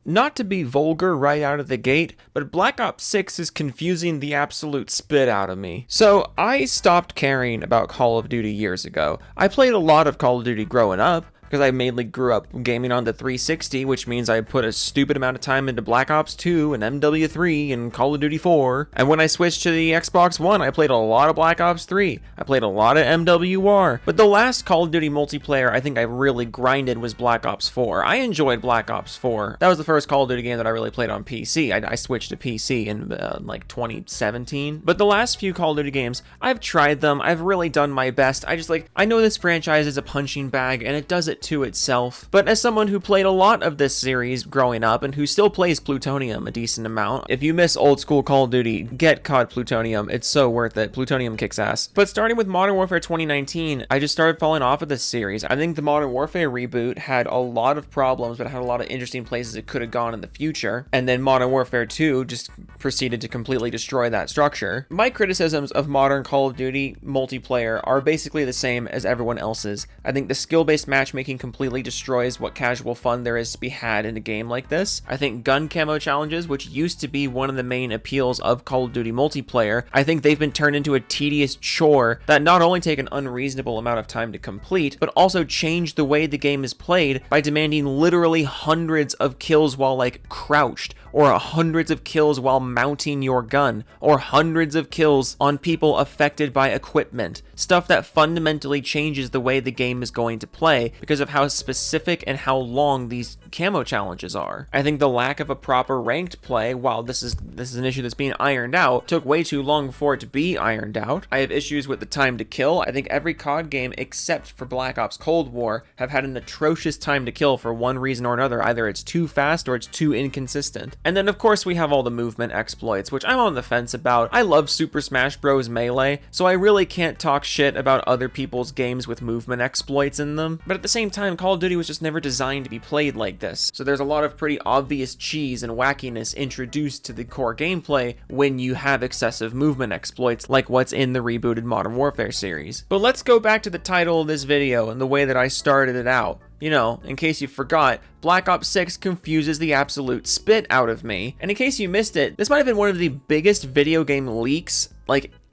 Not to be vulgar right out of the gate, but Black Ops 6 is confusing the absolute spit out of me. So I stopped caring about Call of Duty years ago. I played a lot of Call of Duty growing up, because I mainly grew up gaming on the 360, which means I put a stupid amount of time into Black Ops 2 and MW3 and Call of Duty 4. And when I switched to the Xbox One, I played a lot of Black Ops 3. I played a lot of MWR. But the last Call of Duty multiplayer I think I really grinded was Black Ops 4. I enjoyed Black Ops 4. That was the first Call of Duty game that I really played on PC. I switched to PC in like 2017. But the last few Call of Duty games, I've tried them. I've really done my best. I know this franchise is a punching bag and it does it to itself, but as someone who played a lot of this series growing up and who still plays Plutonium a decent amount, if you miss old school Call of Duty, get COD Plutonium. It's so worth it. Plutonium kicks ass. But starting with Modern Warfare 2019, I just started falling off of this series. I think the Modern Warfare reboot had a lot of problems, but had a lot of interesting places it could have gone in the future. And then Modern Warfare 2 just proceeded to completely destroy that structure. My criticisms of modern Call of Duty multiplayer are basically the same as everyone else's. I think the skill-based matchmaking completely destroys what casual fun there is to be had in a game like this. I think gun camo challenges, which used to be one of the main appeals of Call of Duty multiplayer, I think they've been turned into a tedious chore that not only take an unreasonable amount of time to complete, but also change the way the game is played by demanding literally hundreds of kills while crouched, or hundreds of kills while mounting your gun, or hundreds of kills on people affected by equipment. Stuff that fundamentally changes the way the game is going to play because of how specific and how long these camo challenges are. I think the lack of a proper ranked play, while this is an issue that's being ironed out, took way too long for it to be ironed out. I have issues with the time to kill. I think every COD game except for Black Ops Cold War have had an atrocious time to kill for one reason or another. Either it's too fast or it's too inconsistent. And then of course we have all the movement exploits, which I'm on the fence about. I love Super Smash Bros. Melee, so I really can't talk shit about other people's games with movement exploits in them. But at the same time, Call of Duty was just never designed to be played like this. So there's a lot of pretty obvious cheese and wackiness introduced to the core gameplay when you have excessive movement exploits like what's in the rebooted Modern Warfare series. But let's go back to the title of this video and the way that I started it out. You know, in case you forgot, Black Ops 6 confuses the absolute spit out of me. And in case you missed it, this might have been one of the biggest video game leaks,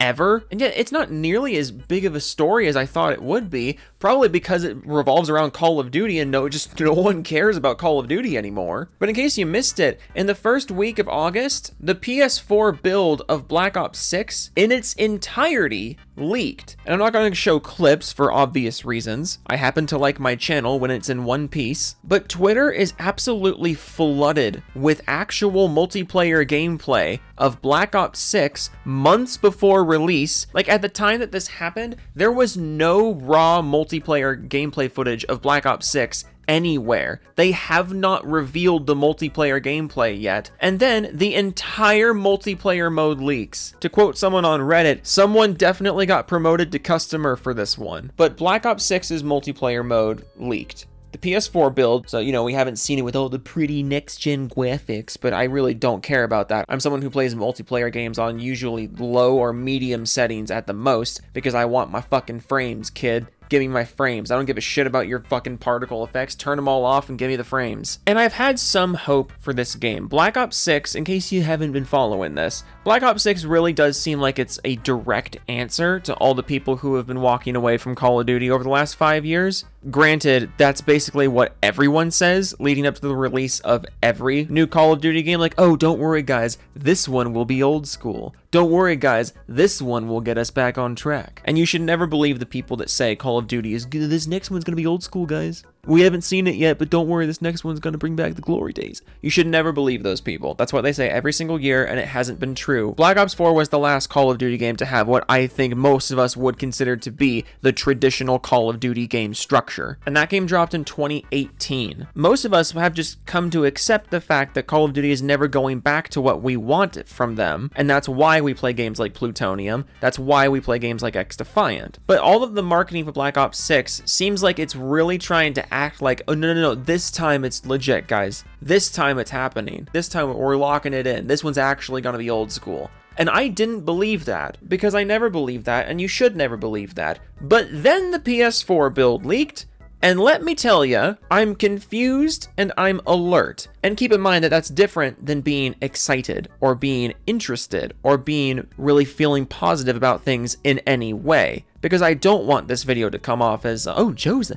ever. And yet it's not nearly as big of a story as I thought it would be, probably because it revolves around Call of Duty and no one cares about Call of Duty anymore. But in case you missed it, in the first week of August, the PS4 build of Black Ops 6 in its entirety leaked. And I'm not going to show clips for obvious reasons. I happen to like my channel when it's in one piece. But Twitter is absolutely flooded with actual multiplayer gameplay of Black Ops 6 months before release. At the time that this happened, there was no raw multiplayer gameplay footage of Black Ops 6 anywhere. They have not revealed the multiplayer gameplay yet. And then the entire multiplayer mode leaks. To quote someone on Reddit, someone definitely got promoted to customer for this one. But Black Ops 6's multiplayer mode leaked. The PS4 build, so we haven't seen it with all the pretty next-gen graphics, but I really don't care about that. I'm someone who plays multiplayer games on usually low or medium settings at the most, because I want my fucking frames, kid. Give me my frames. I don't give a shit about your fucking particle effects. Turn them all off and give me the frames. And I've had some hope for this game. Black Ops 6, in case you haven't been following this, Black Ops 6 really does seem like it's a direct answer to all the people who have been walking away from Call of Duty over the last 5 years. Granted, that's basically what everyone says leading up to the release of every new Call of Duty game. Oh, don't worry guys, this one will be old school. Don't worry guys, this one will get us back on track. And you should never believe the people that say Call of Duty is good. This next one's gonna be old school, guys. We haven't seen it yet, but don't worry, this next one's gonna bring back the glory days. You should never believe those people. That's what they say every single year, and it hasn't been true. Black Ops 4 was the last Call of Duty game to have what I think most of us would consider to be the traditional Call of Duty game structure. And that game dropped in 2018. Most of us have just come to accept the fact that Call of Duty is never going back to what we want from them, and that's why we play games like Plutonium. That's why we play games like X-Defiant. But all of the marketing for Black Ops 6 seems like it's really trying to act like, oh no, this time it's legit, guys. This time it's happening. This time we're locking it in. This one's actually gonna be old school. And I didn't believe that, because I never believed that, and you should never believe that. But then the PS4 build leaked, And let me tell ya, I'm confused and I'm alert. And keep in mind that that's different than being excited or being interested or being really feeling positive about things in any way. Because I don't want this video to come off as, oh, Joe's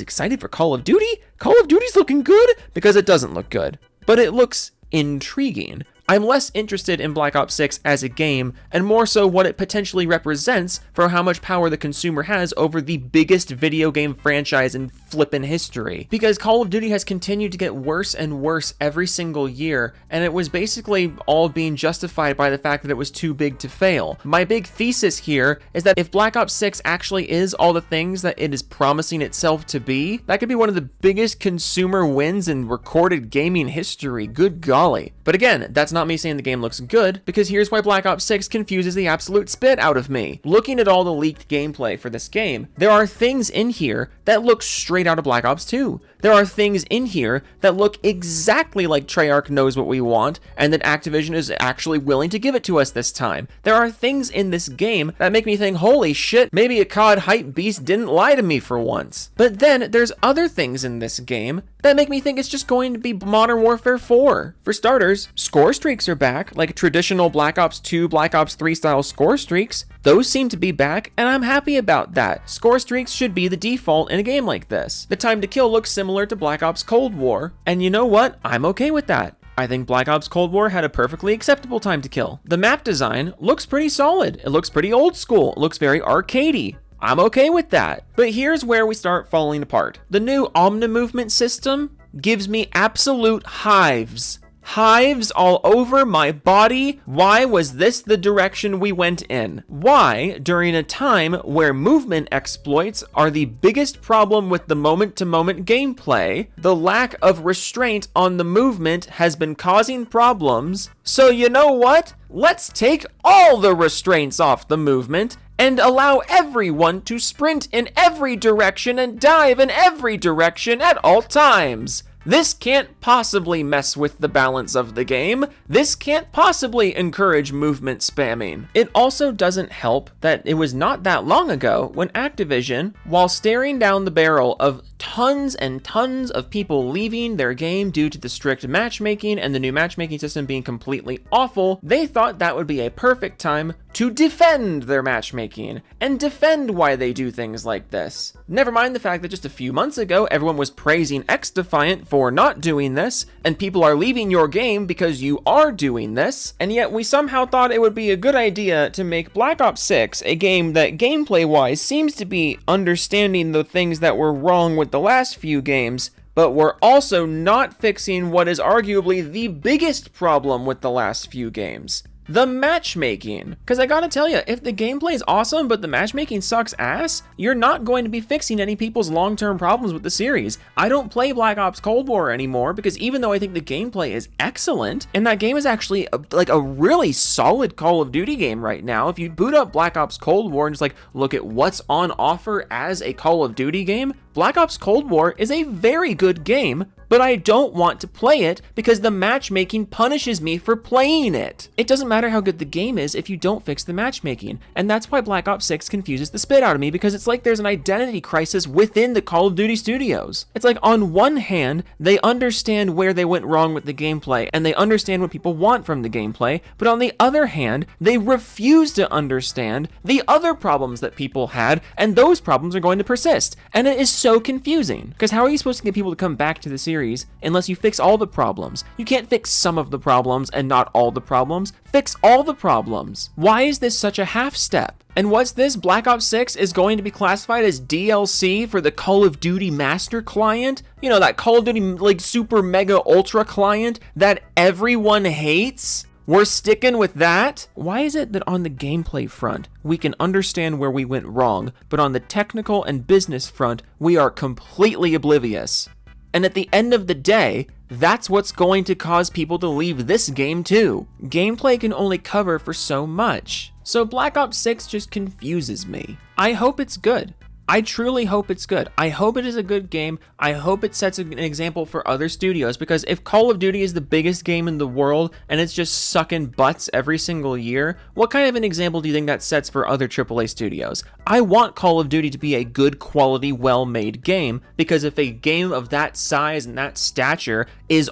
excited for Call of Duty? Call of Duty's looking good? Because it doesn't look good. But it looks intriguing. I'm less interested in Black Ops 6 as a game, and more so what it potentially represents for how much power the consumer has over the biggest video game franchise in flippin' history. Because Call of Duty has continued to get worse and worse every single year, and it was basically all being justified by the fact that it was too big to fail. My big thesis here is that if Black Ops 6 actually is all the things that it is promising itself to be, that could be one of the biggest consumer wins in recorded gaming history, good golly. But again, that's not me saying the game looks good, because here's why Black Ops 6 confuses the absolute spit out of me. Looking at all the leaked gameplay for this game, there are things in here that look straight out of Black Ops 2. There are things in here that look exactly like Treyarch knows what we want, and that Activision is actually willing to give it to us this time. There are things in this game that make me think, holy shit, maybe a COD hype beast didn't lie to me for once. But then there's other things in this game that make me think it's just going to be Modern Warfare 4. For starters, score streaks are back, like traditional Black Ops 2, Black Ops 3 style score streaks. Those seem to be back, and I'm happy about that. Score streaks should be the default in a game like this. The time to kill looks similar to Black Ops Cold War, and you know what? I'm okay with that. I think Black Ops Cold War had a perfectly acceptable time to kill. The map design looks pretty solid. It looks pretty old school. It looks very arcadey. I'm okay with that. But here's where we start falling apart. The new Omni movement system gives me absolute hives. Hives all over my body. Why was this the direction we went in? Why, during a time where movement exploits are the biggest problem with the moment-to-moment gameplay, the lack of restraint on the movement has been causing problems? So you know what? Let's take all the restraints off the movement and allow everyone to sprint in every direction and dive in every direction at all times. This can't possibly mess with the balance of the game. This can't possibly encourage movement spamming. It also doesn't help that it was not that long ago when Activision, while staring down the barrel of tons and tons of people leaving their game due to the strict matchmaking and the new matchmaking system being completely awful, they thought that would be a perfect time to defend their matchmaking and defend why they do things like this. Never mind the fact that just a few months ago, everyone was praising X-Defiant for not doing this, and people are leaving your game because you are doing this, and yet we somehow thought it would be a good idea to make Black Ops 6 a game that gameplay-wise seems to be understanding the things that were wrong with the last few games, but we're also not fixing what is arguably the biggest problem with the last few games. The matchmaking. Because I gotta tell you, if the gameplay is awesome but the matchmaking sucks ass, you're not going to be fixing any people's long-term problems with the series. I don't play Black Ops Cold War anymore because even though I think the gameplay is excellent, and that game is actually a really solid Call of Duty game right now, if you boot up Black Ops Cold War and just like look at what's on offer as a Call of Duty game, Black Ops Cold War is a very good game, but I don't want to play it because the matchmaking punishes me for playing it. It doesn't matter how good the game is if you don't fix the matchmaking, and that's why Black Ops 6 confuses the spit out of me, because it's like there's an identity crisis within the Call of Duty studios. It's like on one hand, they understand where they went wrong with the gameplay, and they understand what people want from the gameplay, but on the other hand, they refuse to understand the other problems that people had, and those problems are going to persist, and it is so confusing, because how are you supposed to get people to come back to the series unless you fix all the problems? You can't fix some of the problems and not all the problems. Fix all the problems. Why is this such a half step? And what's this? Black Ops 6 is going to be classified as DLC for the Call of Duty Master Client? You know, that Call of Duty like super mega ultra client that everyone hates? We're sticking with that? Why is it that on the gameplay front, we can understand where we went wrong, but on the technical and business front, we are completely oblivious? And at the end of the day, that's what's going to cause people to leave this game too. Gameplay can only cover for so much. So Black Ops 6 just confuses me. I hope it's good. I truly hope it's good. I hope it is a good game. I hope it sets an example for other studios, because if Call of Duty is the biggest game in the world and it's just sucking butts every single year, what kind of an example do you think that sets for other AAA studios? I want Call of Duty to be a good quality, well-made game, because if a game of that size and that stature is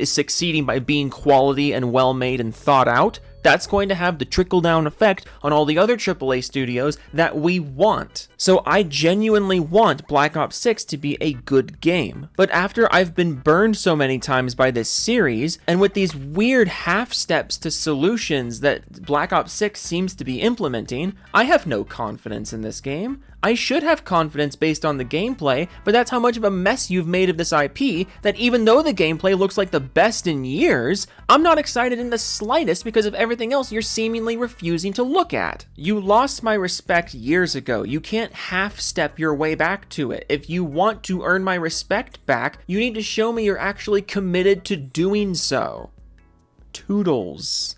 succeeding by being quality and well-made and thought out, that's going to have the trickle-down effect on all the other AAA studios that we want. So I genuinely want Black Ops 6 to be a good game. But after I've been burned so many times by this series, and with these weird half steps to solutions that Black Ops 6 seems to be implementing, I have no confidence in this game. I should have confidence based on the gameplay, but that's how much of a mess you've made of this IP, that even though the gameplay looks like the best in years, I'm not excited in the slightest because of everything else you're seemingly refusing to look at. You lost my respect years ago. You can't half-step your way back to it. If you want to earn my respect back, you need to show me you're actually committed to doing so. Toodles.